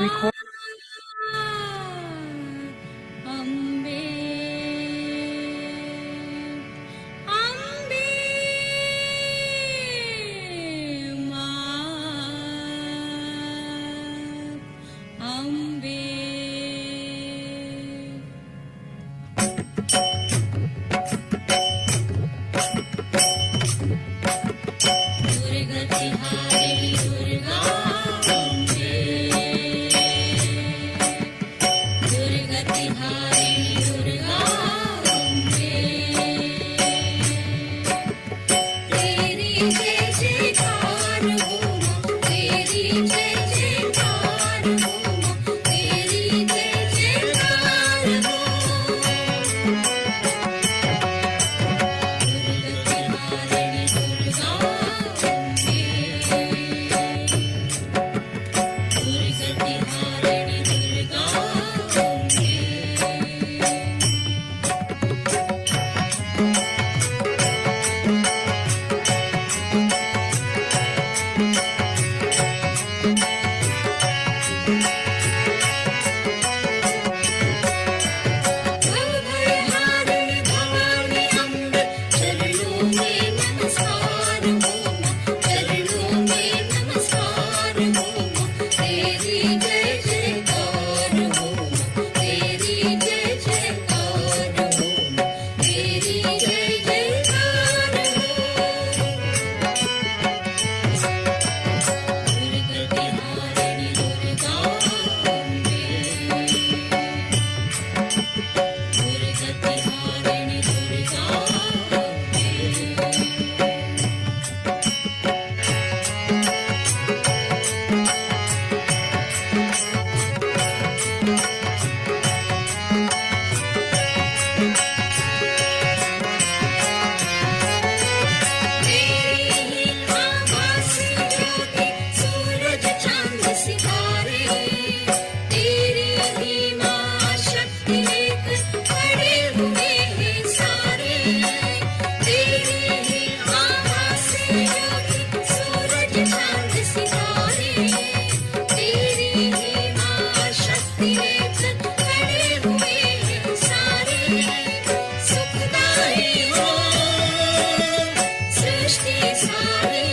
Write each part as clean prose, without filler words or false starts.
Record. Ambe Ambe मां अम्बे दुर्गति हारिणी दुर्गा अम्बे दुर्गति हारिणी दुर्गा अम्बे तेरी जय जयकार हो मां तेरी जय जयकार हो मां तेरी जय जयकार हो दुर्गति हारिणी दुर्गा अम्बे दुर्गति हारिणी दुर्गा अम्बे भवभयहारिणी भवानी अम्बे चरणों में नमस्कार हो मां चरणों में नमस्कार हो मां तेरी जय जयकार हो मां तेरी जय जयकार हो मां तेरी जय जयकार हो दुर्गति हारिणी दुर्गा अम्बे दुर्गति हारिणी दुर्गा अम्बे तेरी ही आभास ज्योति सूरज चांद सितारे तेरी ही मां शक्ति लेकर खड़े हुए हैं सारे तेरी ही आभास ज्योति सूरज चांद सितारे तेरी ही मां शक्ति लेकर खड़े हुए हैं सारे सुखदाई हो सृष्टि सारी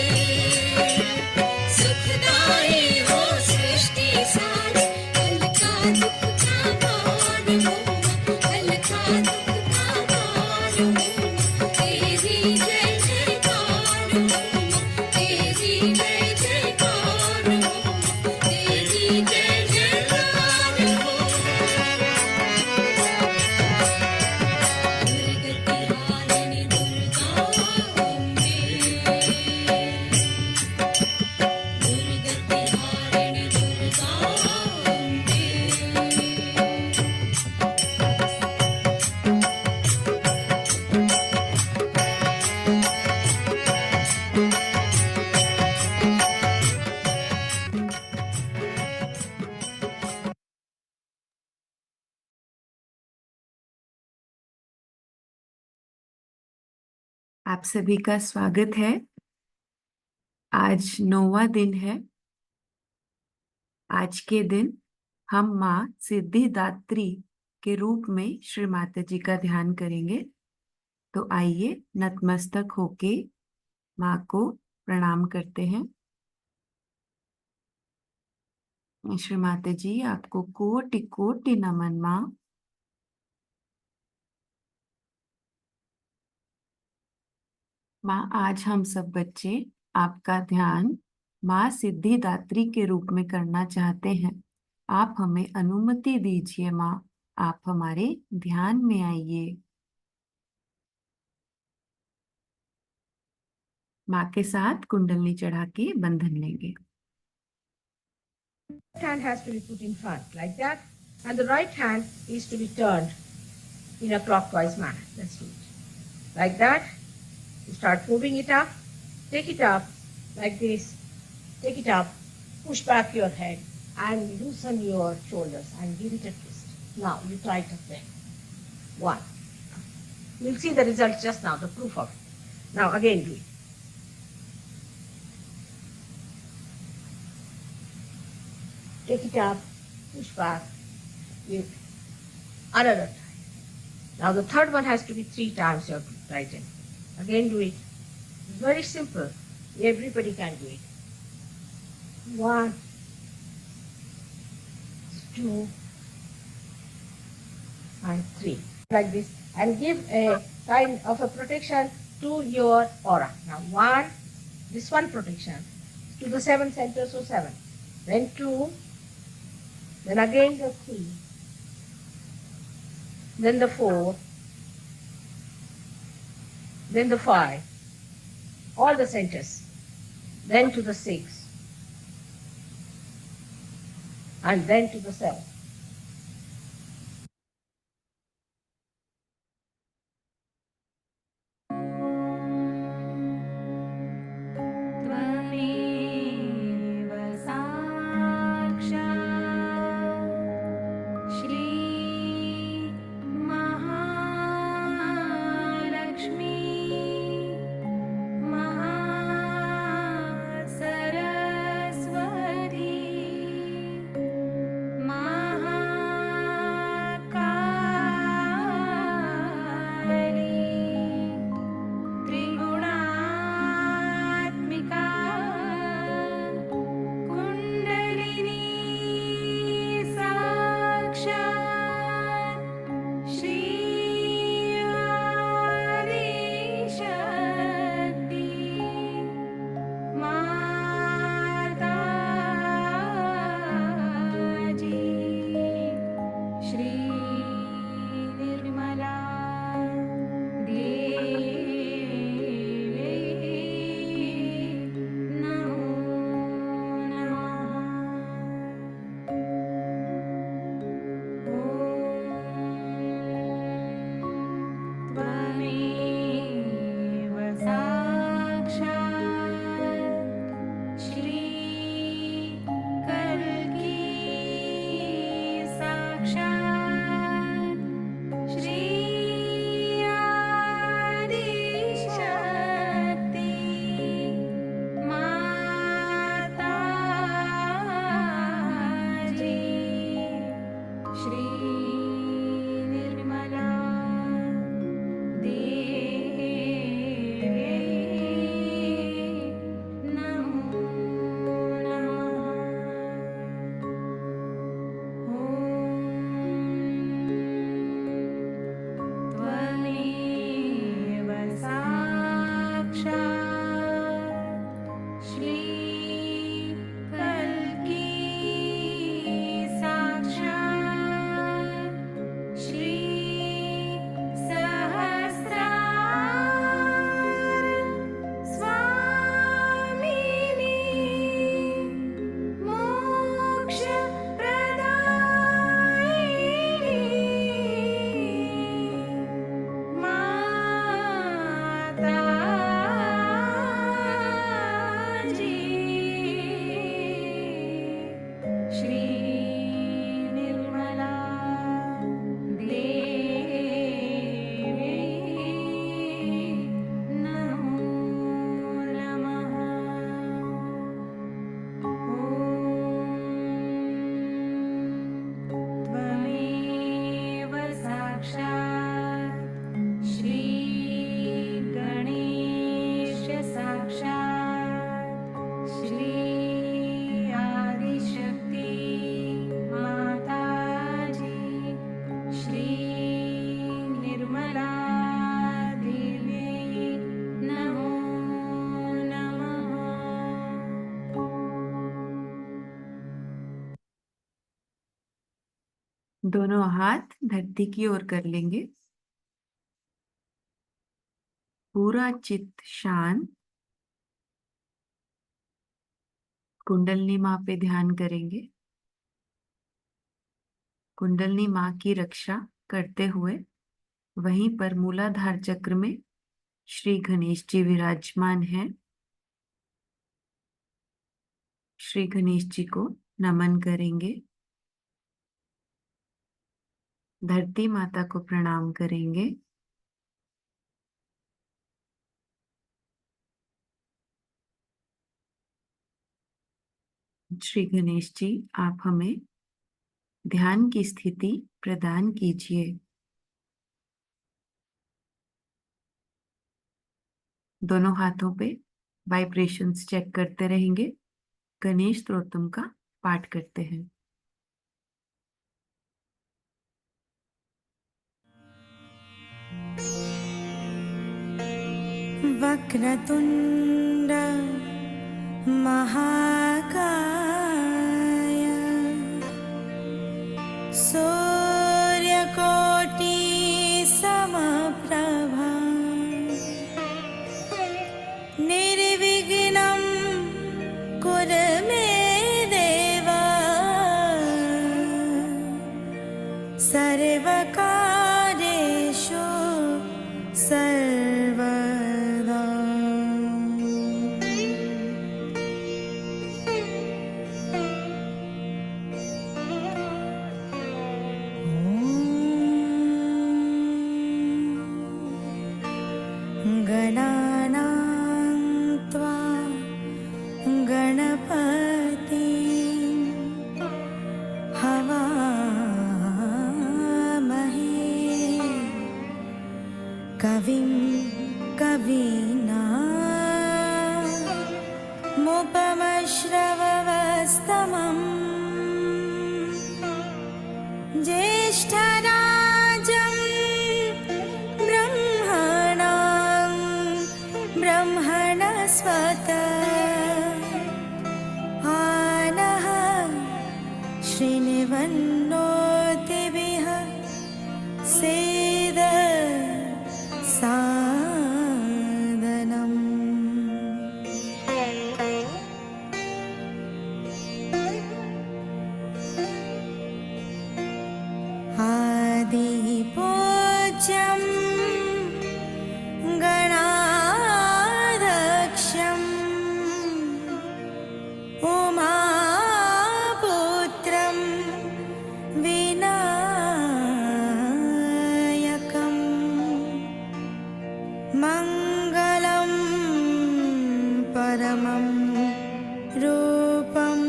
सुखदाई हो सृष्टि सारी हल्का दुख का भार हो हल्का दुख का भार हो तेरी जय जयकार हो तेरी जय जयकार हो तेरी जय जयकार हो दुर्गति हारिणी दुर्गा अम्बे दुर्गति हारिणी दुर्गा अम्बे आप सभी का स्वागत है। आज 9वां दिन है। आज के दिन हम माँ सिद्धिदात्री के रूप में श्री माता जी का ध्यान करेंगे। तो आइए नतमस्तक होके माँ को प्रणाम करते हैं। श्री माता जी आपको कोटि कोटि नमन माँ। माँ आज हम सब बच्चे आपका ध्यान माँ सिद्धिदात्री के रूप में करना चाहते हैं। आप हमें अनुमति दीजिए माँ, आप हमारे ध्यान में आइए। माँ के साथ कुंडलनी चढ़ा के बंधन लेंगे। Left hand has to be put in front like that, and the right hand is to be turned in a clockwise manner. Let's do it like that. You start moving it up. Take it up like this. Take it up. Push back your head and loosen your shoulders and give it a twist. Now you try it again. One. You'll see the result just now, the proof of it. Now again do it. Take it up. push back with another time. Now the third one has to be 3 times you have to tighten. Again do it. Very simple. Everybody can do it. 1, 2, and 3. Like this. And give a kind of a protection to your aura. Now 1, this one protection to the 7 centers, so 7. Then 2, then again the 3, then the 4, then the 5, all the centers, then to the 6, and then to the 7. त्वमेव साक्षात् श्री महालक्ष्मी महासरस्वती महाकाली त्रिगुणात्मिका कुण्डलिनी साक्षात् श्री आदिशक्ति माताजी श्री निर्मला देवी नमो नमः त्वमेव साक्षात् श्री कल्की साक्षात् श्री आदिशक्ति माताजी श्री निर्मला देवी नमो नमः त्वमेव साक्षात् श्री कल्की साक्षात् श्री सहस्रार स्वामिनी मोक्षप्रदायिनी माताजी श्री निर्मला देवी नमो नमः त्वमेव साक्षात् श्री गणेश साक्षात् श्री आदिशक्ति माताजी श्री निर्मला देवी नमो नमः दोनों हाथ धरती की ओर कर लेंगे। पूरा चित्त शांत, कुंडलिनी माँ पे ध्यान करेंगे। कुंडलिनी माँ की रक्षा करते हुए वहीं पर मूलाधार चक्र में श्री गणेश जी विराजमान हैं। श्री गणेश जी को नमन करेंगे। धरती माता को प्रणाम करेंगे। श्री गणेश जी, आप हमें ध्यान की स्थिति प्रदान कीजिए। दोनों हाथों पे वाइब्रेशंस चेक करते रहेंगे। गणेश स्तोत्रम का पाठ करते हैं। वक्रतुण्ड महाकाय सूर्यकोटि समप्रभा निर्विघ्नं कुरु मे देव सर्वकार्येषु सर्वदा। गणानां त्वा गणपति हवामहे कविं कवीना मुपमश्रवस्तमम् ज्येष्ठराजं ब्रह्मणां ब्रह्मणस्पत आनः श्रीनिवन्नोतिभिः सेद सादनम्। आदिपूज्यं गणाध्यक्षम् उमापुत्रं विनायकम् मङ्गलं परमं रूपम्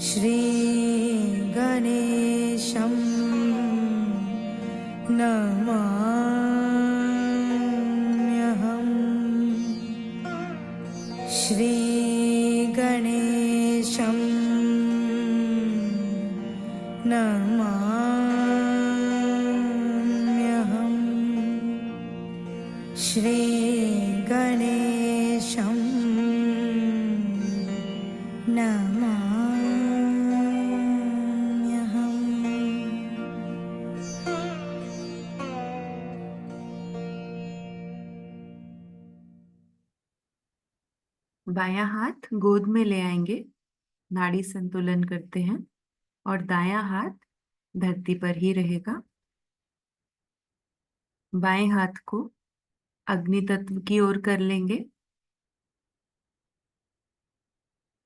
श्रीगणेशं नमाम्यहम्। श्रीगणेशं नमाम्यहम्। श्रीगणेशं बायां हाथ गोद में ले आएंगे, नाड़ी संतुलन करते हैं, और दायां हाथ धरती पर ही रहेगा। बाएं हाथ को अग्नि तत्व की ओर कर लेंगे।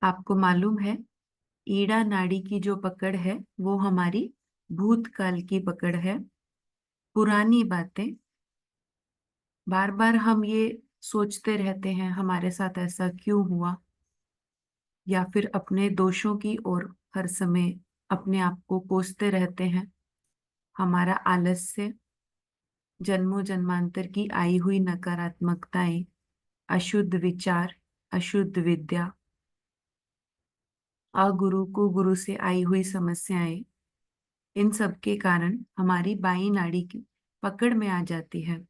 आपको मालूम है, ईड़ा नाड़ी की जो पकड़ है वो हमारी भूतकाल की पकड़ है, पुरानी बातें। बार बार हम ये सोचते रहते हैं हमारे साथ ऐसा क्यों हुआ, या फिर अपने दोषों की ओर हर समय अपने आप को कोसते रहते हैं। हमारा आलस्य, जन्मों जन्मांतर की आई हुई नकारात्मकताएं, अशुद्ध विचार, अशुद्ध विद्या, अगुरु को गुरु से आई हुई समस्याएं, इन सब के कारण हमारी बाई नाड़ी की पकड़ में आ जाती है।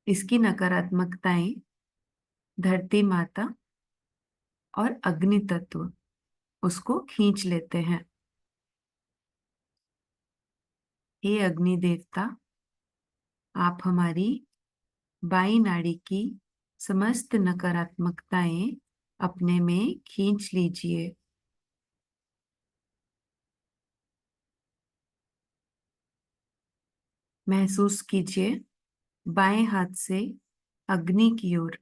इसकी नकारात्मकताएं धरती माता और अग्नि तत्व उसको खींच लेते हैं। हे अग्नि देवता, आप हमारी बाई नाड़ी की समस्त नकारात्मकताएं अपने में खींच लीजिए। महसूस कीजिए, बाएं हाथ से अग्नि की ओर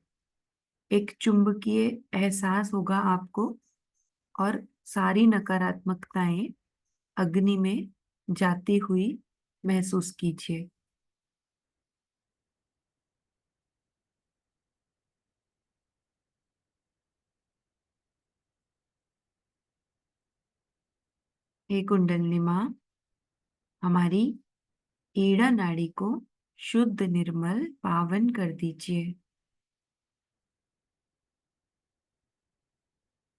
एक चुंबकीय एहसास होगा आपको, और सारी नकारात्मकताएं अग्नि में जाती हुई महसूस कीजिए। हे कुंडलिनी माँ, हमारी ईड़ा नाड़ी को शुद्ध, निर्मल, पावन कर दीजिए।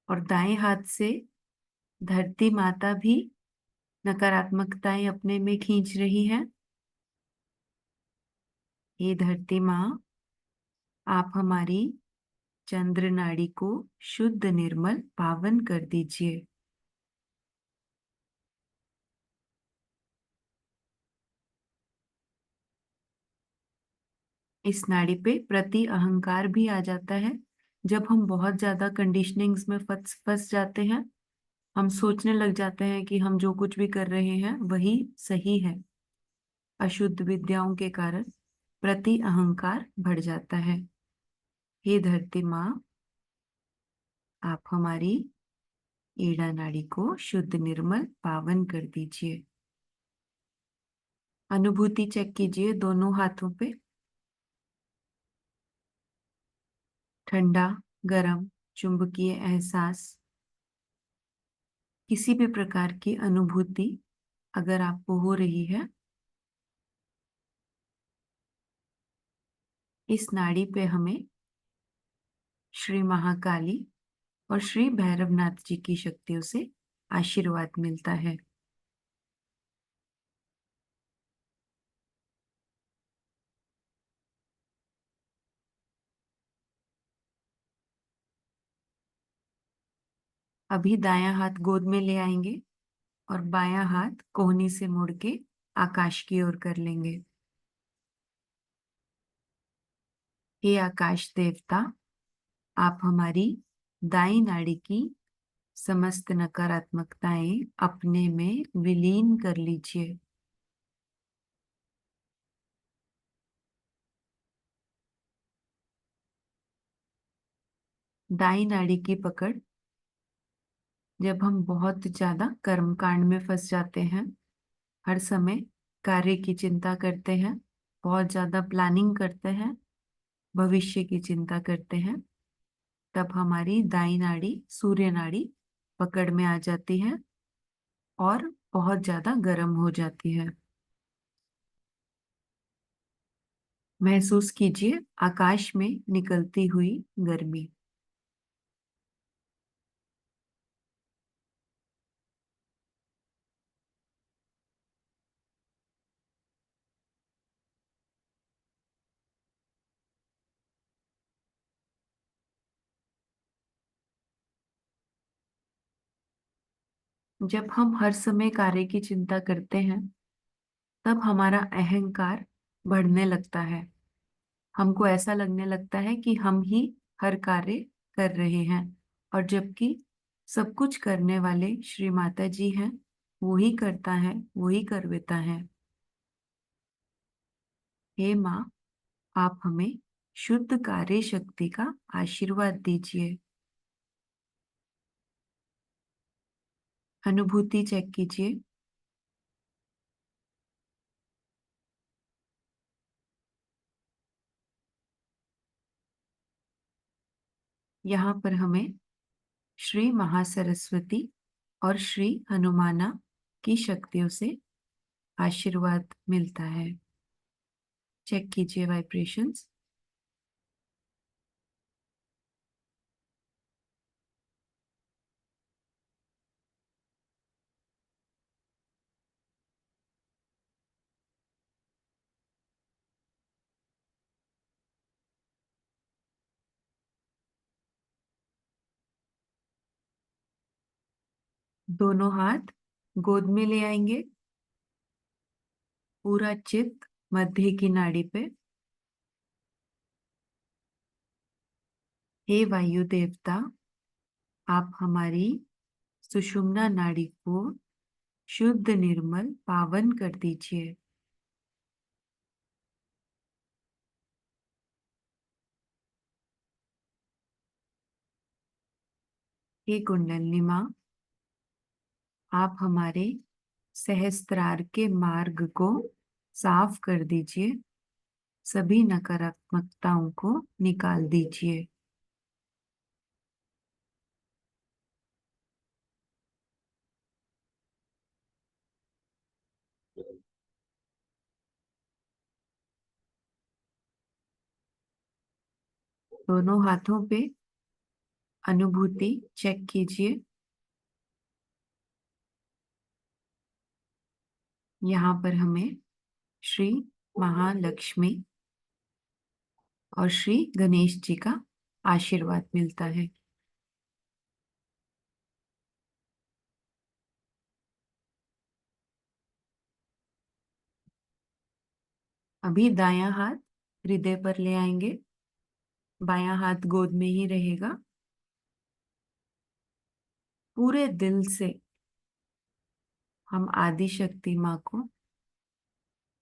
और दाएं हाथ से धरती माता भी नकारात्मकताएं अपने में खींच रही है। ये धरती माँ, आप हमारी चंद्र नाड़ी को शुद्ध, निर्मल, पावन कर दीजिए। इस नाड़ी पे प्रति अहंकार भी आ जाता है। जब हम बहुत ज्यादा कंडीशनिंग्स में फंस फंस जाते हैं, हम सोचने लग जाते हैं कि हम जो कुछ भी कर रहे हैं वही सही है। अशुद्ध विद्याओं के कारण प्रति अहंकार बढ़ जाता है। हे धरती माँ, आप हमारी ईड़ा नाड़ी को शुद्ध, निर्मल, पावन कर दीजिए। अनुभूति चेक कीजिए दोनों हाथों पे। ठंडा, गरम, चुंबकीय एहसास, किसी भी प्रकार की अनुभूति अगर आपको हो रही है, इस नाड़ी पे हमें श्री महाकाली और श्री भैरवनाथ जी की शक्तियों से आशीर्वाद मिलता है। अभी दायां हाथ गोद में ले आएंगे और बायां हाथ कोहनी से मुड़ के आकाश की ओर कर लेंगे। हे आकाश देवता, आप हमारी दाई नाड़ी की समस्त नकारात्मकताएं अपने में विलीन कर लीजिए। दाई नाड़ी की पकड़, जब हम बहुत ज्यादा कर्म कांड में फंस जाते हैं, हर समय कार्य की चिंता करते हैं, बहुत ज्यादा प्लानिंग करते हैं, भविष्य की चिंता करते हैं, तब हमारी दाई नाड़ी, सूर्य नाड़ी पकड़ में आ जाती है और बहुत ज्यादा गर्म हो जाती है। महसूस कीजिए आकाश में निकलती हुई गर्मी। जब हम हर समय कार्य की चिंता करते हैं, तब हमारा अहंकार बढ़ने लगता है। हमको ऐसा लगने लगता है कि हम ही हर कार्य कर रहे हैं, और जबकि सब कुछ करने वाले श्री माता जी हैं। वो ही करता है, वो ही करवेता है। हे माँ, आप हमें शुद्ध कार्य शक्ति का आशीर्वाद दीजिए। अनुभूति चेक कीजिए। यहाँ पर हमें श्री महासरस्वती और श्री हनुमाना की शक्तियों से आशीर्वाद मिलता है। चेक कीजिए वाइब्रेशंस। दोनों हाथ गोद में ले आएंगे, पूरा चित्त मध्य की नाड़ी पे। हे वायु देवता, आप हमारी सुषुम्ना नाड़ी को शुद्ध, निर्मल, पावन कर दीजिए। हे कुंडलिनी माँ, आप हमारे सहस्त्रार के मार्ग को साफ कर दीजिए, सभी नकारात्मकताओं को निकाल दीजिए। दोनों हाथों पे अनुभूति चेक कीजिए। यहाँ पर हमें श्री महालक्ष्मी और श्री गणेश जी का आशीर्वाद मिलता है। अभी दायां हाथ हृदय पर ले आएंगे, बायां हाथ गोद में ही रहेगा। पूरे दिल से हम आदि शक्ति माँ को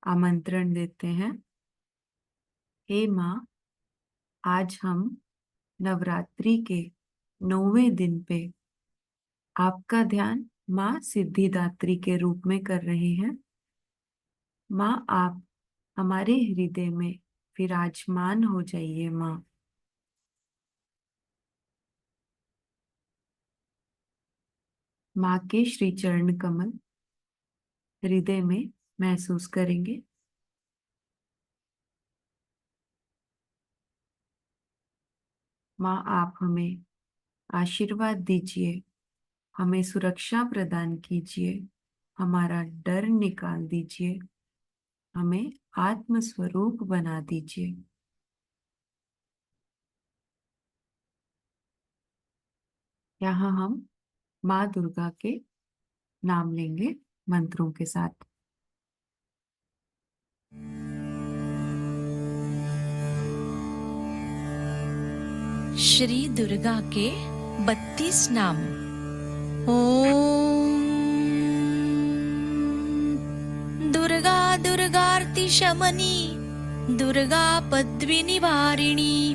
आमंत्रण देते हैं, हे माँ, आज हम नवरात्रि के 9वें दिन पे आपका ध्यान माँ सिद्धिदात्री के रूप में कर रहे हैं। माँ, आप हमारे हृदय में विराजमान हो जाइए। माँ, माँ के श्री चरण कमल हृदय में महसूस करेंगे। माँ, आप हमें आशीर्वाद दीजिए, हमें सुरक्षा प्रदान कीजिए, हमारा डर निकाल दीजिए, हमें आत्म स्वरूप बना दीजिए। यहाँ हम माँ दुर्गा के नाम लेंगे मंत्रों के साथ। श्री दुर्गा के 32 नाम। ओम दुर्गा दुर्गार्ति शमनी, दुर्गा पद्विनिवारिणी,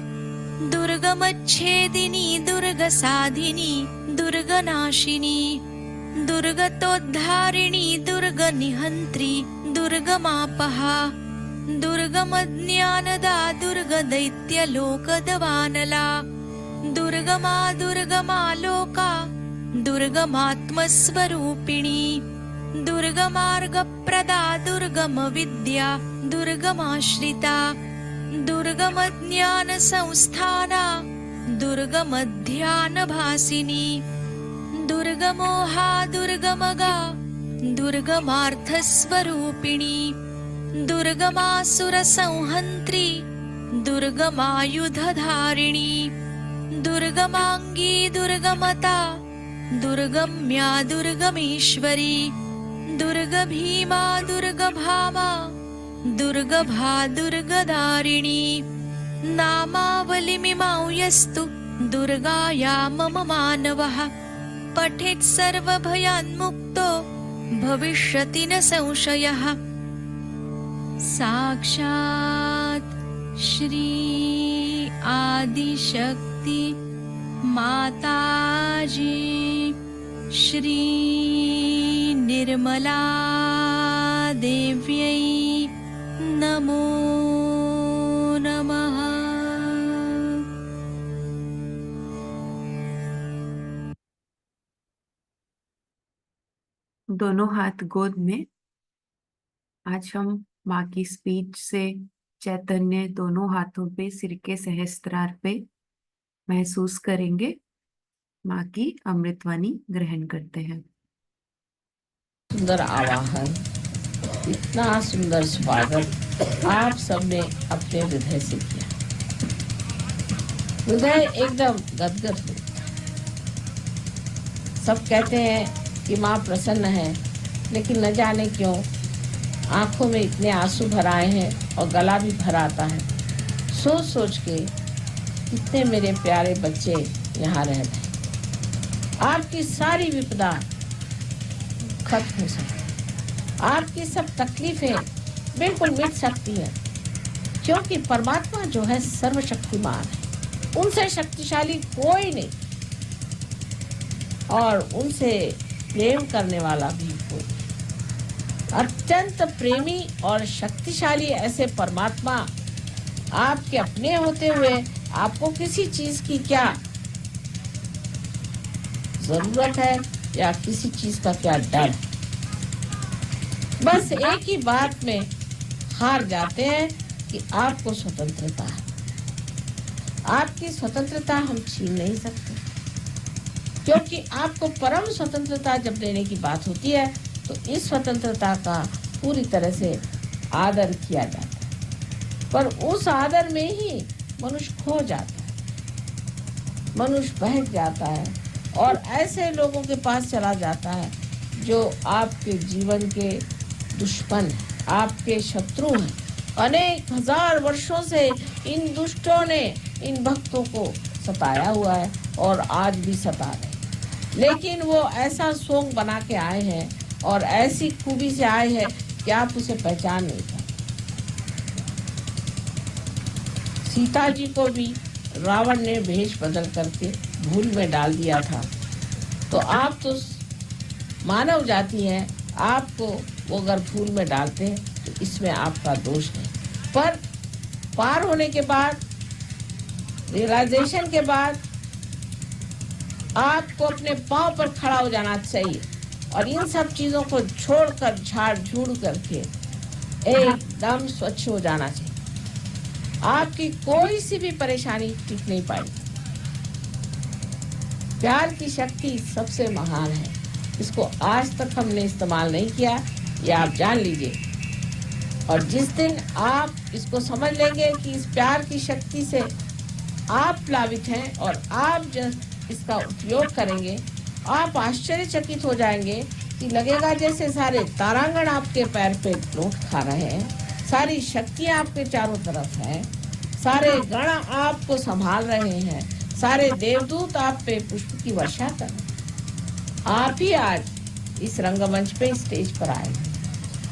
दुर्गमच्छेदिनी, दुर्गसाधिनी, दुर्गनाशिनी, दुर्गतोद्धारिणी, दुर्गनिहन्त्री, दुर्गमापहा, दुर्गमज्ञानदा, दुर्गदैत्यलोकदवानला, दुर्गमा दुर्गमालोका, दुर्गमात्मस्वरूपिणी, दुर्गमार्गप्रदा, दुर्गमविद्या, दुर्गमाश्रिता, दुर्गमज्ञानसंस्थाना, दुर्गमध्यानभासिनी, दुर्गमोहा, दुर्गमगा, दुर्गमार्थस्वरूपिणी, दुर्गमासुरसंहन्त्री, दुर्गमायुधधारिणी, दुर्गमाङ्गी, दुर्गमता, दुर्गम्या, दुर्गमेश्वरी, दुर्गभीमा, दुर्गभामा, दुर्गभा, दुर्गदारिणी, नामावलिमिमां यस्तु दुर्गाया मम मानवः पठेत् सर्वभयान्मुक्तो भविष्यति न संशयः। साक्षात् श्री आदिशक्ति माताजी श्री निर्मला देव्यै नमो नमः। दोनों हाथ गोद में। आज हम माँ की स्पीच से चैतन्य दोनों हाथों पे सिर के सहस्त्रार पे महसूस करेंगे। माँ की अमृतवाणी ग्रहण करते हैं। सुंदर आवाहन, इतना सुंदर स्वागत आप सबने अपने हृदय से किया। हृदय एकदम गदगद हो। सब कहते हैं कि माँ प्रसन्न है, लेकिन न जाने क्यों आंखों में इतने आंसू भर आए हैं और गला भी भर आता है। सोच सोच के कितने मेरे प्यारे बच्चे यहाँ रहते हैं। आपकी सारी विपदा खत्म हो सकती, आपकी सब तकलीफें बिल्कुल मिट सकती है, क्योंकि परमात्मा जो है सर्वशक्तिमान है। उनसे शक्तिशाली कोई नहीं और उनसे प्रेम करने वाला भी कोई। अत्यंत प्रेमी और शक्तिशाली ऐसे परमात्मा आपके अपने होते हुए आपको किसी चीज की क्या जरूरत है या किसी चीज का क्या डर। बस एक ही बात में हार जाते हैं कि आपको स्वतंत्रता है। आपकी स्वतंत्रता हम छीन नहीं सकते, क्योंकि आपको परम स्वतंत्रता जब देने की बात होती है तो इस स्वतंत्रता का पूरी तरह से आदर किया जाता है। पर उस आदर में ही मनुष्य खो जाता है, मनुष्य बहक जाता है और ऐसे लोगों के पास चला जाता है जो आपके जीवन के दुश्मन हैं, आपके शत्रु हैं। अनेक हजार वर्षों से इन दुष्टों ने इन भक्तों को सताया हुआ है और आज भी सता रहे हैं। लेकिन वो ऐसा सोंग बना के आए हैं और ऐसी खूबी से आए हैं कि आप उसे पहचान नहीं पाते। सीता जी को भी रावण ने भेष बदल करके भूल में डाल दिया था। तो आप तो मानव जाति हैं, आपको वो अगर भूल में डालते हैं तो इसमें आपका दोष नहीं। पर पार होने के बाद, रियलाइजेशन के बाद आपको अपने पांव पर खड़ा हो जाना चाहिए और इन सब चीजों को छोड़कर झाड़ झूड़ करके एकदम स्वच्छ हो जाना चाहिए। आपकी कोई सी भी परेशानी टिक नहीं पाएगी। प्यार की शक्ति सबसे महान है, इसको आज तक हमने इस्तेमाल नहीं किया, ये आप जान लीजिए। और जिस दिन आप इसको समझ लेंगे कि इस प्यार की शक्ति से आप प्लावित हैं और आप जब इसका उपयोग करेंगे, आप आश्चर्यचकित हो जाएंगे कि लगेगा जैसे सारे तारांगण आपके पैर पे लौट खा रहे हैं, सारी शक्तियां आपके चारों तरफ हैं, सारे गण आपको संभाल रहे हैं, सारे देवदूत आप पे पुष्प की वर्षा कर रहे हैं। आप ही आज इस रंगमंच पे स्टेज पर आए हैं,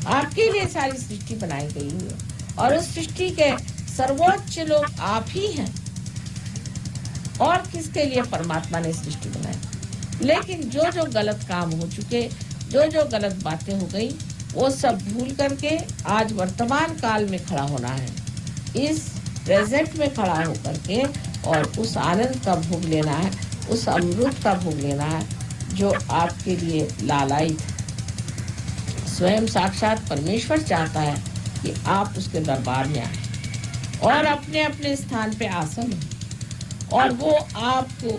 आपके लिए सारी सृष्टि बनाई गई है और उस सृष्टि के सर्वोच्च लोग आप ही हैं। और किसके लिए परमात्मा ने सृष्टि बनाई? लेकिन जो जो गलत काम हो चुके, जो जो गलत बातें हो गई, वो सब भूल करके आज वर्तमान काल में खड़ा होना है, इस प्रेजेंट में खड़ा होकर के और उस आनंद का भोग लेना है, उस अमृत का भोग लेना है जो आपके लिए लालायित है। स्वयं साक्षात परमेश्वर चाहता है कि आप उसके दरबार में आए और अपने अपने स्थान पे आसन हो और वो आपको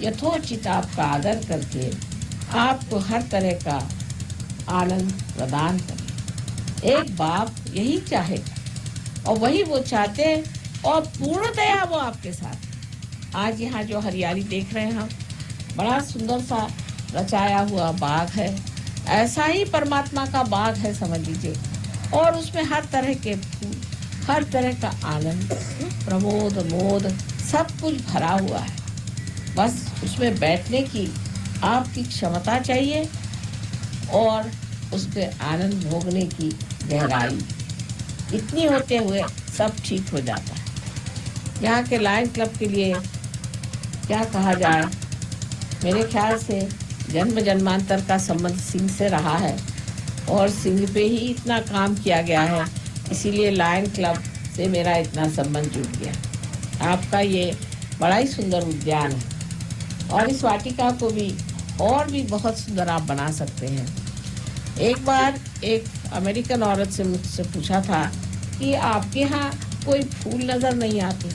यथोचित आपका आदर करके आपको हर तरह का आनंद प्रदान करे। एक बाप यही चाहेगा और वही वो चाहते हैं और पूर्णतया वो आपके साथ। आज यहाँ जो हरियाली देख रहे हैं हम, बड़ा सुंदर सा रचाया हुआ बाग है, ऐसा ही परमात्मा का बाग है समझ लीजिए। और उसमें हर तरह के फूल, हर तरह का आनंद, प्रमोद मोद सब कुछ भरा हुआ है। बस उसमें बैठने की आपकी क्षमता चाहिए और उसके आनंद भोगने की गहराई। इतनी होते हुए सब ठीक हो जाता है। यहाँ के लायन क्लब के लिए क्या कहा जाए, मेरे ख्याल से जन्म जन्मांतर का संबंध सिंह से रहा है और सिंह पे ही इतना काम किया गया है, इसीलिए लायन क्लब से मेरा इतना संबंध जुड़ गया। आपका ये बड़ा ही सुंदर उद्यान है और इस वाटिका को भी और भी बहुत सुंदर आप बना सकते हैं। एक बार एक अमेरिकन औरत से मुझसे पूछा था कि आपके यहाँ कोई फूल नजर नहीं आते।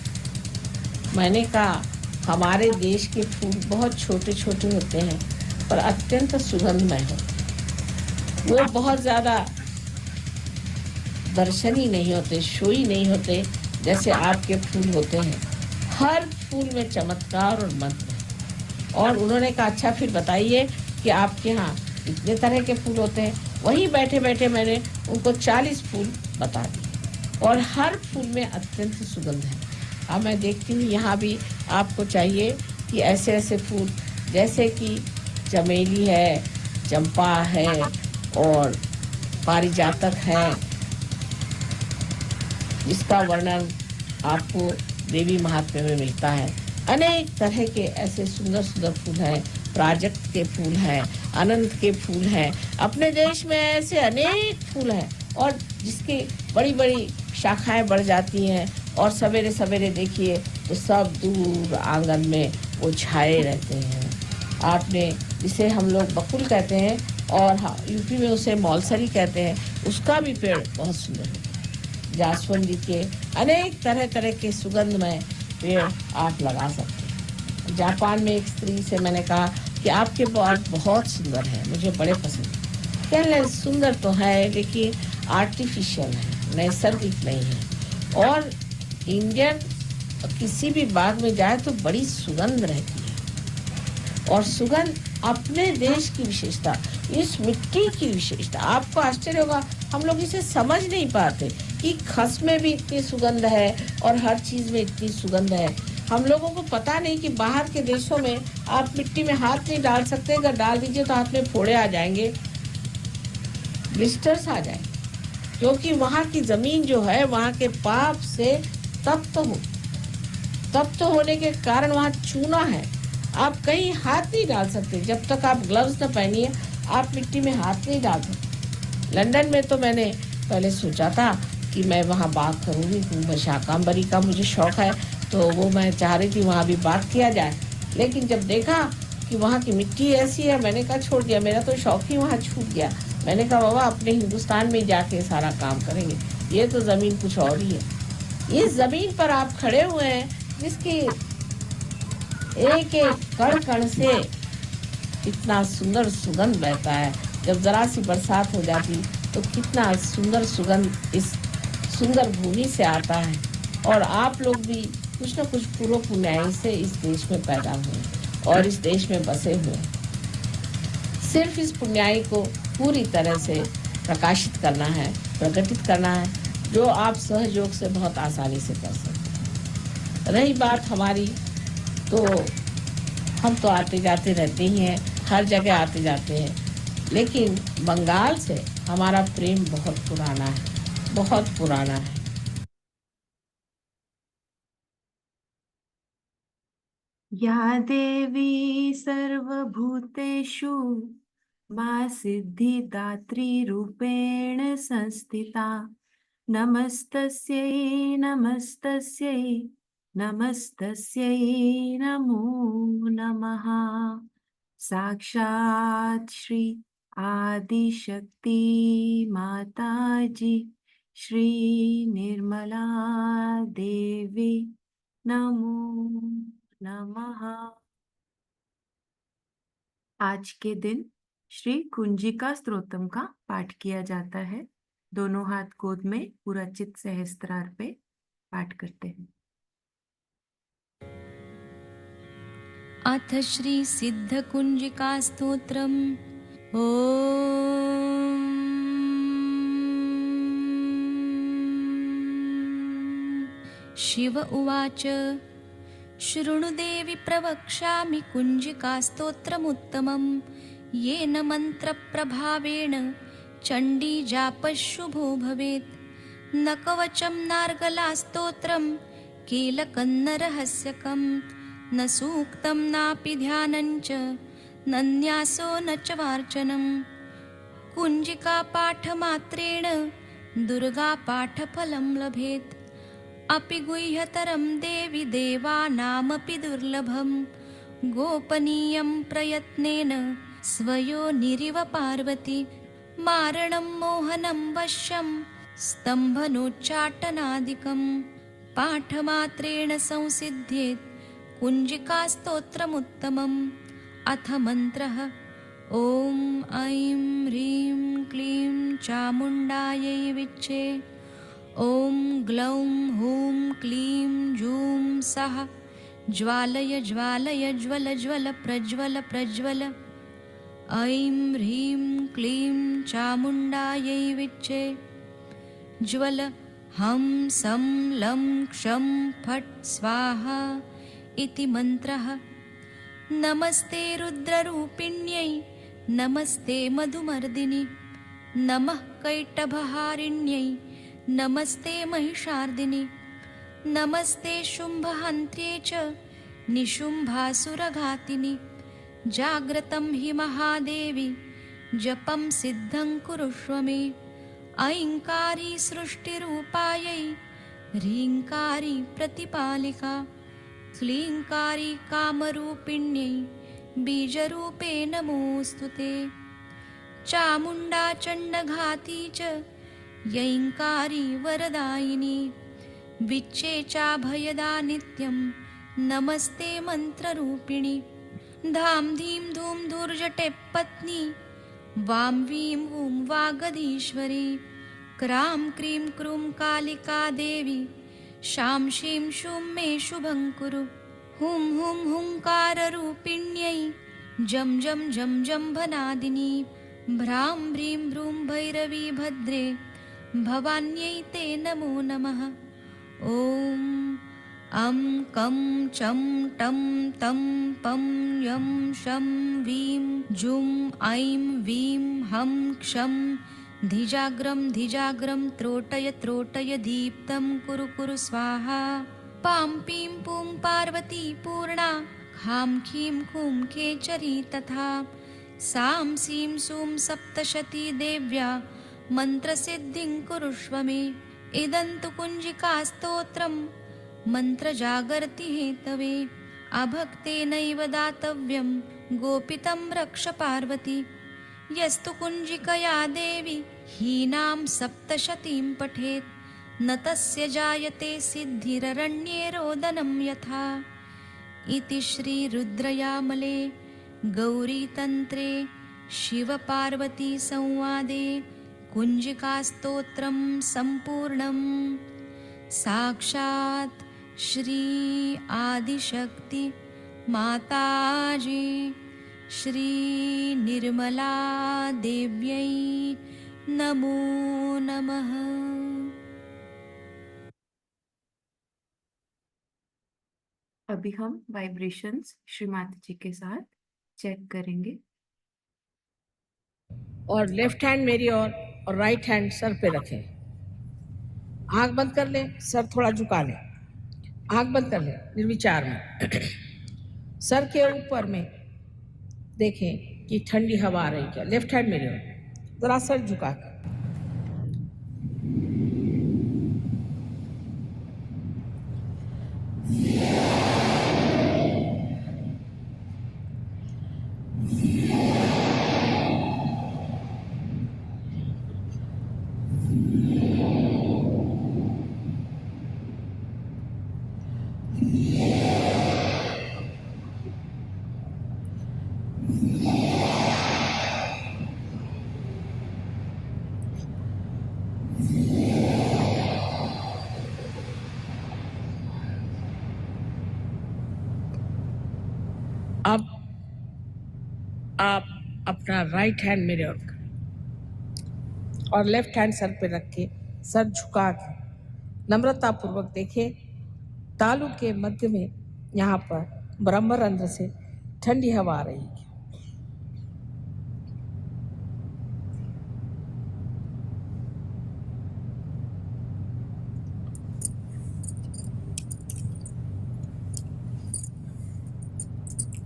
मैंने कहा हमारे देश के फूल बहुत छोटे छोटे होते हैं पर अत्यंत सुगंधमय होते। वो बहुत ज्यादा दर्शनी नहीं होते, शोई नहीं होते जैसे आपके फूल होते हैं। हर फूल में चमत्कार और मंत्र है। और उन्होंने कहा अच्छा फिर बताइए कि आपके यहाँ इतने तरह के फूल होते हैं। वहीं बैठे बैठे मैंने उनको 40 फूल बता दिए और हर फूल में अत्यंत सुगंध है। अब मैं देखती हूँ यहाँ भी आपको चाहिए कि ऐसे ऐसे फूल जैसे कि चमेली है, चंपा है और पारिजातक है, जिसका वर्णन आपको देवी महात्म्य में मिलता है। अनेक तरह के ऐसे सुंदर सुंदर फूल हैं, प्राजक्त के फूल हैं, अनंत के फूल हैं। अपने देश में ऐसे अनेक फूल हैं और जिसकी बड़ी बड़ी शाखाएं बढ़ जाती हैं और सवेरे सवेरे देखिए तो सब दूर आंगन में वो छाए रहते हैं। आपने जिसे हम लोग बकुल कहते हैं, और हाँ, यूपी में उसे मौलसरी कहते हैं, उसका भी पेड़ बहुत सुंदर है। जासवंदी के अनेक तरह तरह के सुगंधमय पेड़ आप लगा सकते हैं। जापान में एक स्त्री से मैंने कहा कि आपके पौध बहुत सुंदर है, मुझे बड़े पसंद। कहने लगे सुंदर तो है लेकिन आर्टिफिशियल है, नैसर्गिक नहीं है। और इंडियन किसी भी बाग में जाए तो बड़ी सुगंध रहती है, और सुगंध अपने देश की विशेषता, इस मिट्टी की विशेषता। आपको आश्चर्य होगा, हम लोग इसे समझ नहीं पाते कि खस में भी इतनी सुगंध है और हर चीज में इतनी सुगंध है। हम लोगों को पता नहीं कि बाहर के देशों में आप मिट्टी में हाथ नहीं डाल सकते, अगर डाल दीजिए तो हाथ में फोड़े आ जाएंगे, ब्लिस्टर्स आ जाएंगे, क्योंकि वहाँ की जमीन जो है वहाँ के पाप से तप्त होने के कारण वहाँ चूना है। आप कहीं हाथ नहीं डाल सकते, जब तक आप ग्लव्स न पहनिए आप मिट्टी में हाथ नहीं डाल सकते। लंदन में तो मैंने पहले सोचा था कि मैं वहाँ बाग करूँगी, शाकांबरी का मुझे शौक है, तो वो मैं चाह रही थी वहाँ भी बाग किया जाए। लेकिन जब देखा कि वहाँ की मिट्टी ऐसी है, मैंने कहा छोड़ दिया, मेरा तो शौक ही वहाँ छूट गया। मैंने कहा बाबा अपने हिंदुस्तान में जाके सारा काम करेंगे, ये तो ज़मीन कुछ और ही है। इस ज़मीन पर आप खड़े हुए हैं जिसकी एक एक कण कण से कितना सुंदर सुगंध बहता है। जब जरा सी बरसात हो जाती तो कितना सुंदर सुगंध इस सुंदर भूमि से आता है। और आप लोग भी कुछ न कुछ पूर्व पुण्याई से इस देश में पैदा हुए और इस देश में बसे हुए। सिर्फ इस पुण्याई को पूरी तरह से प्रकाशित करना है, प्रकटित करना है, जो आप सहयोग से बहुत आसानी से कर सकते हैं। रही बात हमारी, तो हम तो आते जाते रहते ही हैं, हर जगह आते जाते हैं, लेकिन बंगाल से हमारा प्रेम बहुत पुराना है, बहुत पुराना है। या देवी सर्वभूतेषु मा सिद्धिदात्री रूपेण संस्थिता नमस्तस्यै नमस्तस्यै नमस्तस्यै नमो नमः। साक्षात् श्री आदिशक्ति माताजी श्री निर्मला देवी नमो नमः। आज के दिन श्री कुंजिका स्तोत्रम का पाठ किया जाता है। दोनों हाथ गोद में पूरा चित सहस्त्रार पे पाठ करते हैं। अथ श्री सिद्ध कुंजिका स्तोत्रम्। ॐ शिव उवाच शृणु देवि प्रवक्ष्यामि कुंजिका स्तोत्रमुत्तमं येन मन्त्रप्रभावेण चण्डी जापशुभो भवेत्। न कवचं नार्गला स्तोत्रं कीलकन्न रहस्यकं न सूक्तं नापि ध्यानञ्च न न्यासो न च वार्चनं। कुंजिका पाठमात्रेण दुर्गा पाठफलं लभेत्। अपि गुह्यतरं देवि देवानामपि दुर्लभं गोपनीयं प्रयत्नेन स्वयोनिरिव पार्वती। मारणं मोहनं वश्यं स्तम्भनोच्चाटनादिकं पाठमात्रेण संसिद्ध्येत् कुंजिका स्तोत्रमुत्तमम्। अथ मन्त्रः ॐ ऐं ह्रीं क्लीं चामुण्डायै विच्चे। ॐ ग्लौं हूं क्लीं जूं सः ज्वालय ज्वालय ज्वल ज्वल प्रज्वल प्रज्वल। ऐं ह्रीं क्लीं चामुण्डायै विच्चे। ज्वल हं सं लं क्षं फट् स्वाहा इति मन्त्रः। नमस्ते रुद्ररूपिण्यै नमस्ते मधुमर्दिनि नमः कैटभहारिण्यै नमस्ते महिषार्दिनि नमस्ते शुम्भहन्त्र्यै च निशुम्भासुरघातिनि। जाग्रतं हि महादेवी जपं सिद्धं कुरुष्व मे। ऐङ्कारी सृष्टिरूपायै ह्रीङ्कारी प्रतिपालिका क्लीङ्कारी कामरूपिण्यै बीजरूपे नमोऽस्तु ते। चामुण्डा चण्डघाती च यैङ्कारी वरदायिनी विच्चेचाभयदा नित्यं नमस्ते मन्त्ररूपिणी धाम धीं धूम धूर्जटे पत्नी वां वीं वूं वागधीश्वरी क्रां क्रीं क्रूं कालिका देवी शां शीं शूं मे शुभं कुरु हुं हुं हुंकाररूपिण्यै जं जं जं जम्भनादिनी भ्रां भ्रीं भ्रूं भैरवी भद्रे भवान्यै ते नमो नमः ॐ अं कं चं टं तं पं यं शं वीं जुं ऐं वीं हं क्षं धिजाग्रं त्रोटय दीप्तं कुरु कुरु स्वाहा पां पीं पूं पार्वती पूर्णा खां खीं खूं खेचरी तथा सां सीं सूं सप्तशती देव्या मन्त्रसिद्धिं कुरुष्व मे इदं तु कुञ्जिकास्तोत्रं मन्त्रजागर्ति हेतवे अभक्तेनैव दातव्यं गोपितं रक्ष पार्वती यस्तु कुञ्जिकया देवी हीनां सप्तशतीं पठेत् न तस्य जायते सिद्धिररण्ये रोदनं यथा इति श्रीरुद्रयामले गौरीतन्त्रे शिवपार्वतीसंवादे कुञ्जिकास्तोत्रं सम्पूर्णम् साक्षात् श्री आदिशक्ति माताजी श्री निर्मला देव्यै नमो नमः। अभी हम वाइब्रेशंस श्री माता जी के साथ चेक करेंगे। और लेफ्ट हैंड मेरी और राइट हैंड सर पे रखें। आंख बंद कर लें, सर थोड़ा झुका लें। आंख बंद कर लें निर्विचार में। सर के ऊपर में देखें कि ठंडी हवा आ रही क्या। लेफ्ट हैंड मेरी ओर, जरा सर झुका कर। अब आप अपना राइट हैंड मेरे और लेफ्ट हैंड सर पे रख के सर झुका के नम्रता पूर्वक देखिए तालु के मध्य में यहाँ पर ब्रह्मरंध्र से ठंडी हवा आ रही है।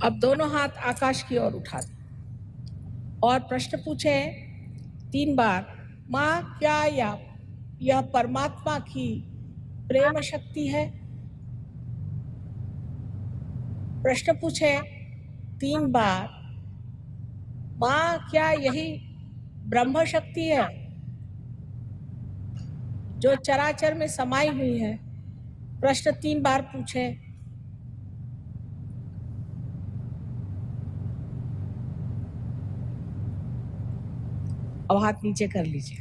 अब दोनों हाथ आकाश की ओर उठा दें और प्रश्न पूछे 3 बार, माँ क्या यह परमात्मा की प्रेम शक्ति है? प्रश्न पूछे 3 बार, माँ क्या यही ब्रह्म शक्ति है जो चराचर में समाई हुई है? प्रश्न 3 बार पूछे। अब हाथ नीचे कर लीजिए।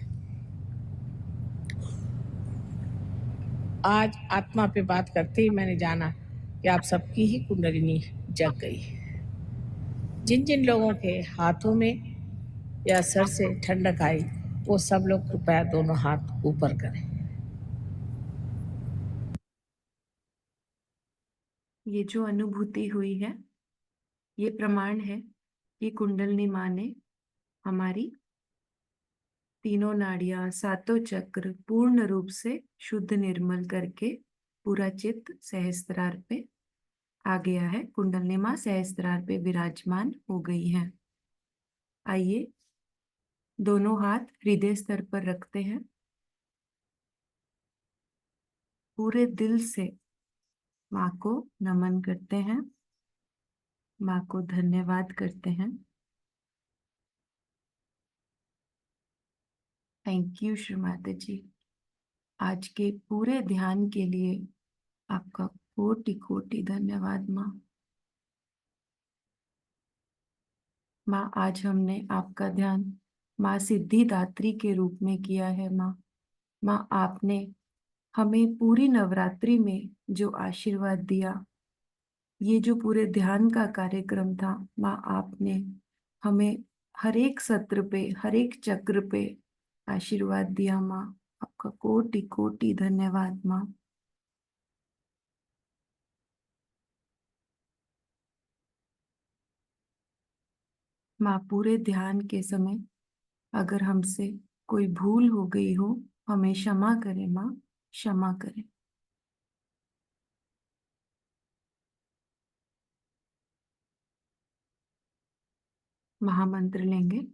आज आत्मा पे बात करते ही मैंने जाना कि आप सबकी ही कुंडलिनी जग गई है। जिन जिन लोगों के हाथों में या सर से ठंडक आई वो सब लोग कृपया दोनों हाथ ऊपर करें। ये जो अनुभूति हुई है ये प्रमाण है कि कुंडलिनी माँ ने हमारी तीनों नाड़ियां, सातों चक्र पूर्ण रूप से शुद्ध निर्मल करके पूरा चित्त सहस्त्रार पे आ गया है। कुंडलिनी माँ सहस्त्रार पे विराजमान हो गई हैं। आइए दोनों हाथ हृदय स्तर पर रखते हैं। पूरे दिल से माँ को नमन करते हैं, माँ को धन्यवाद करते हैं। थैंक यू श्रीमाता जी। आज के पूरे ध्यान के लिए आपका कोटि कोटि धन्यवाद माँ। माँ, आज हमने आपका ध्यान माँ सिद्धिदात्री के रूप में किया है माँ। माँ, आपने हमें पूरी नवरात्रि में जो आशीर्वाद दिया, ये जो पूरे ध्यान का कार्यक्रम था माँ, आपने हमें हर एक सत्र पे, हर एक चक्र पे आशीर्वाद दिया माँ। आपका कोटि कोटि धन्यवाद माँ। माँ, पूरे ध्यान के समय अगर हमसे कोई भूल हो गई हो, हमें क्षमा करें माँ, क्षमा करें। महामंत्र लेंगे।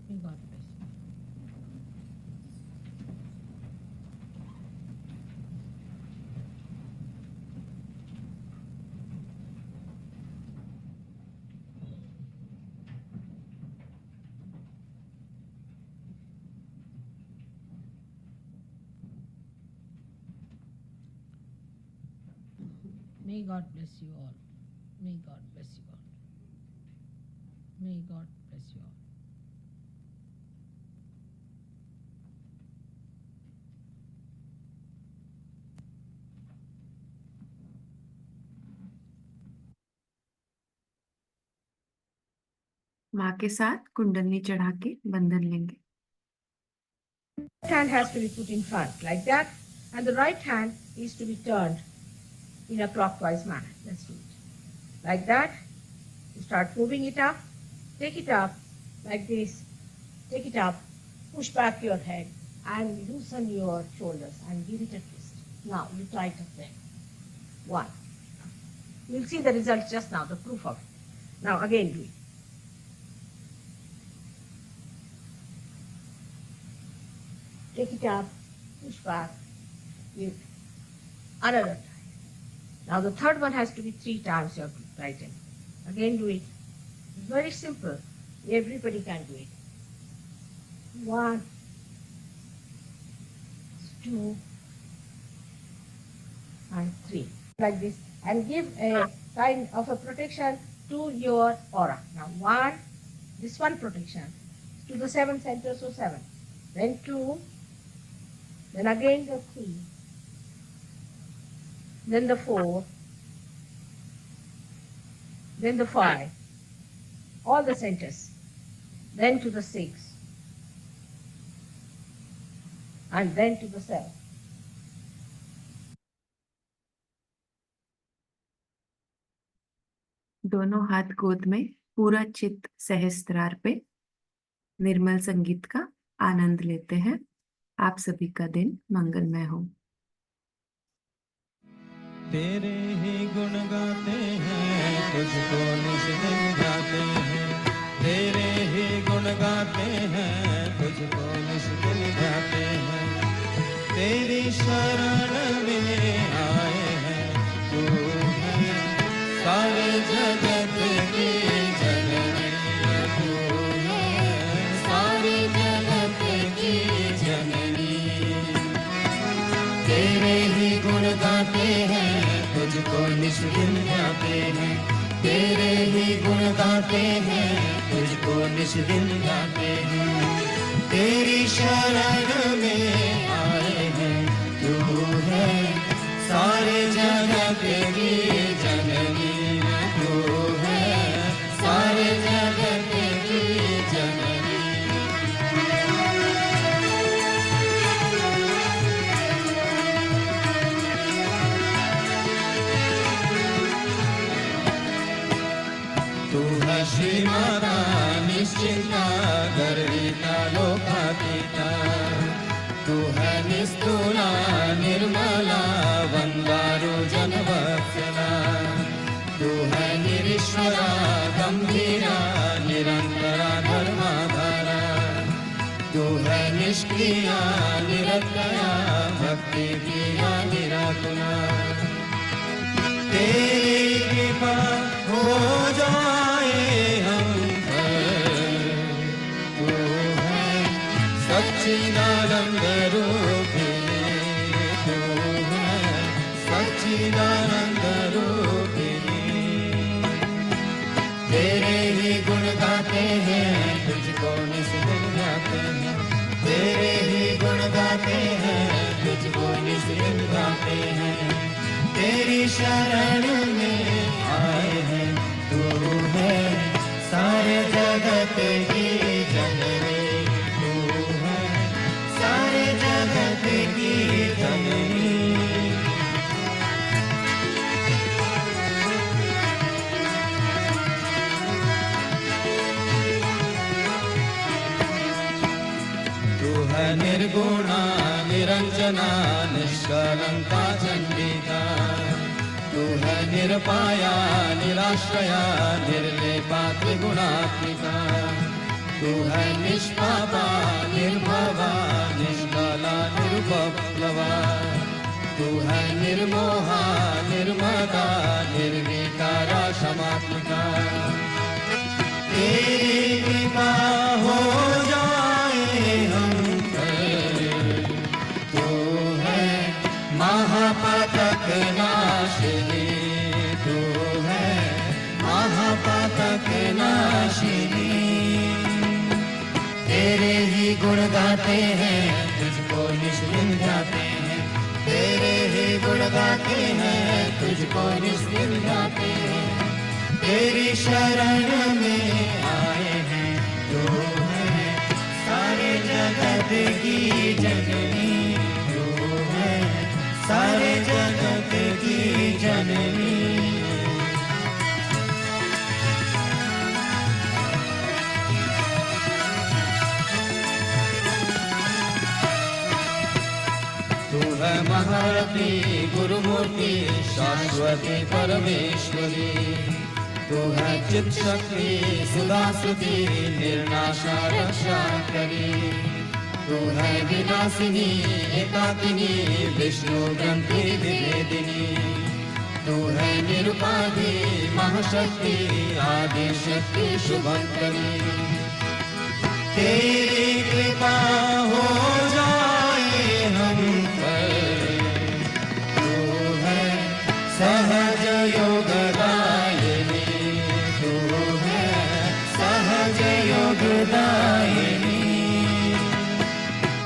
May God bless you. May God bless you all. May God bless you all. May God bless you all. माँ के साथ कुंडलनी चढ़ा के बंधन लेंगे। Left hand has to be put in front like that, and the right hand is to be turned in a clockwise manner. Let's do it. Like that, you start moving it up, take it up like this, take it up, push back your head and loosen your shoulders and give it a twist. Now you tighten them. One. You'll see the result just now, the proof of it. Now again do it. Take it up, push back, give another time. Now the third one has to be 3 times you have to tighten. Again do it. It's very simple. Everybody can do it. 1, 2, and 3. Like this. And give a kind of a protection to your aura. Now 1, this one protection to the 7 centers, so 7. Then 2, then again the 3, then the 4, then the 5, all the centers, then to the 6, and then to the 7. दोनों हाथ गोद में पूरा चित्त सहस्त्रार पे निर्मल संगीत का आनंद लेते हैं। आप सभी का दिन मंगलमय हो। तेरे ही गुण गाते हैं, तुझको निज दिन गाते हैं। तेरे ही गुण गाते हैं, तुझको निज दिन गाते हैं। तेरी शरण में आए हैं, तू है सारे जगत की जननी। तू है सारे जगत की जननी। तेरे ही गुण गाते हैं, तुझको निज दिन गाते हैं। तेरे ही गुण गाते हैं, तुझको निज दिन गाते हैं। तेरी शरण में आए हैं, तू है सारे जगत की जननी। तू है सारे जगत की जननी। तू है श्री माता निश्चिंता, गर्विता लोकातीता। तू है निस्तुला निर्मला, वंदारू जनवत्सला। तू है निरीश्वरा गंभीरा, निरंतरा धर्माधारा। तू है निष्क्रिया निरतया, भक्ति प्रिया निराकुला। तेरी कृपा हो जाए हम पर। तू है सच्चिदानंद रूपिणी। तू है सच्चिदानंद रूपिणी। तेरे ही गुण गाते हैं, तुझको निज दिन गाते हैं। तेरे ही गुण गाते हैं, तुझको निज दिन गाते हैं। तेरी शरण में आए हैं, तू है सारे जगत की जननी। तू है सारे जगत की जननी। तू है निर्गुणा निरंजना, निष्कलंका चंडिका। तू है निरपाया निराश्रया, निर्लेपा त्रिगुणात्मिका। तू है निष्पापा निर्भवा, निष्कला निरुपप्लवा। तू है निर्मोहा निर्मदा, निर्विकारा क्षमात्मिका। तेरी कृपा हो जाए हम पर। तू है महापातक नाशिनी। तू है महापातक नाशिनी। तेरे ही गुण गाते हैं, तुझको निज दिन गाते हैं। तेरे ही गुण गाते हैं, तुझको निज दिन गाते हैं। तेरी शरण में आए हैं, तू है सारे जगत की जननी। तू है सारे जगत की जननी। तू है महारथी गुरुमूर्ति, शाश्वती परमेश्वरी। तू है चित शक्ति सुधासुती, निर्नाशा रक्षा करी। तू है विनाशिनी एकाकिनी, विष्णु ग्रंथि विभेदिनी। तू है निरुपाधि महाशक्ति, आदि शक्ति शुभंकरी। तेरी कृपा हो जाए हम पर। तू है सहज योगदायिनी। तू है सहज योगदायिनी।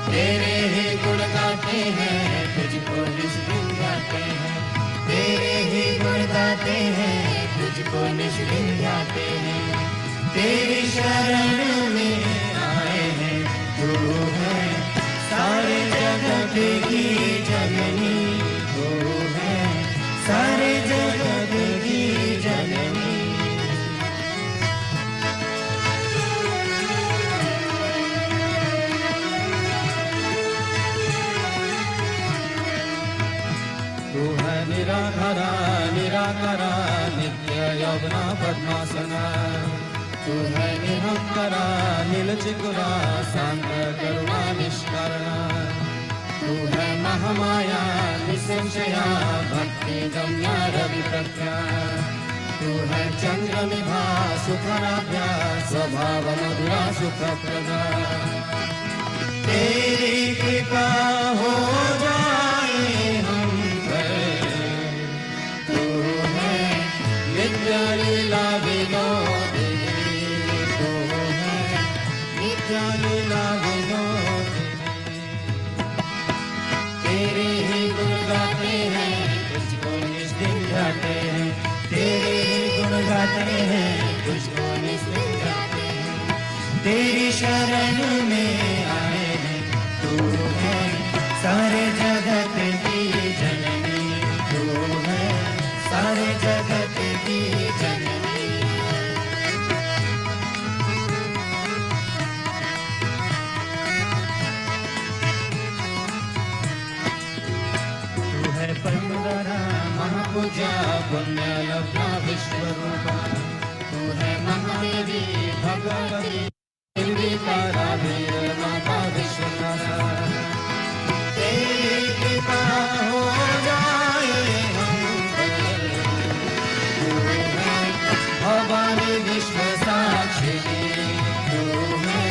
तेरे ही गुण गाते हैं, तुझको निज दिन गाते हैं। तेरे ही गुण गाते हैं, तुझको निज दिन गाते हैं। तेरी शरण में आए हैं, तू है सारे जगत की जननी। तू है सारे जगत की जननी। तू है निराधारा निराकारा नित्य यौवना पद्मासना तू है निरंतरा नीलचिकुरा शांत करुणा निष्करणा तू है महामाया निसंशया भक्ति गम्या रवि प्रज्ञा तू है चंद्रनिभा सुखराभ्या स्वभाव मधुरा सुख प्रदा तेरी कृपा हो जाए हम पर तू है नित्य लीला विनोदिनी तू है नित्य लीला विनोदिनी तेरे ही गुण गाते हैं तुझको निस्दिन गाते हैं तेरे ही गुण गाते हैं तुझको निस्दिन गाते हैं तेरी शरण में आए हैं तू है सारे जगत की जननी तू है सारे जगत की जननी तू है पंडरा महापूजा पुण्य लब्धा विश्वरूपा तू है महादेवी भगवती निर्विकारा वीर माता विश्वनाथा तेरी कृपा हो जाए हम पर तू है भवानी विश्व साक्षिणी तू है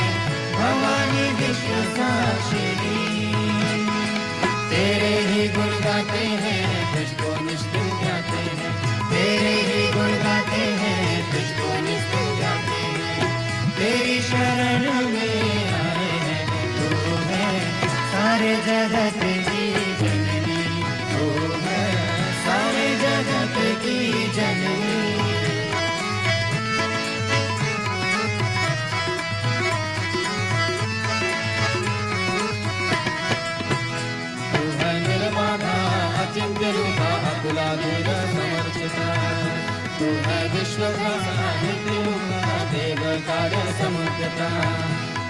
भवानी विश्व साक्षिणी तेरे ही गुण गाते हैं तुझको निष्ठिन गाते हैं तेरे ही गुण गाते हैं तुझको निष्ठिन गाते हैं तेरी शरण में आए हैं तू है सारे जगत की जननी तू है सारे जगत की जननी तू है निर्बाधा अचिंत्य रूपा अतुला दूर समर्चिता तू है विश्वव्यासा नित्य मुक्ता देव कार्य समुद्रता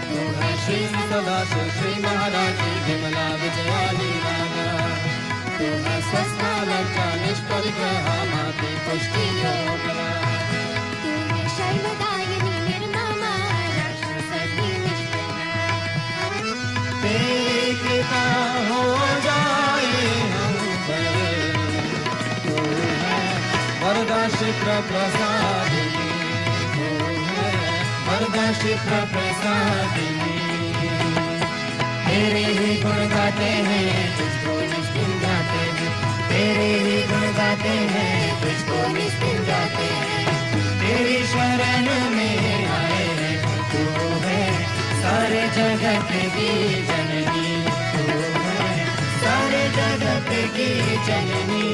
तू है श्री सदाशिव श्री महाराजी विमला विजया लीला तू है स्वस्था लज्जा निष्परिग्रहा माति पुष्टि योगरा तू है शैलदायिनी निर्ममा राक्षसधी निष्प्रभा तेरी कृपा हो जाए हम पर तू है वरदा शिप्र प्रसादिनी तू है वरदा शिप्र प्रसादिनी तेरे ही गुण गाते हैं तुझको निष्ठिन गाते हैं तेरे ही गुण गाते हैं तुझको निष्ठिन गाते हैं तेरी शरण में आए हैं तू है सारे जगत की जननी तू है सारे जगत की जननी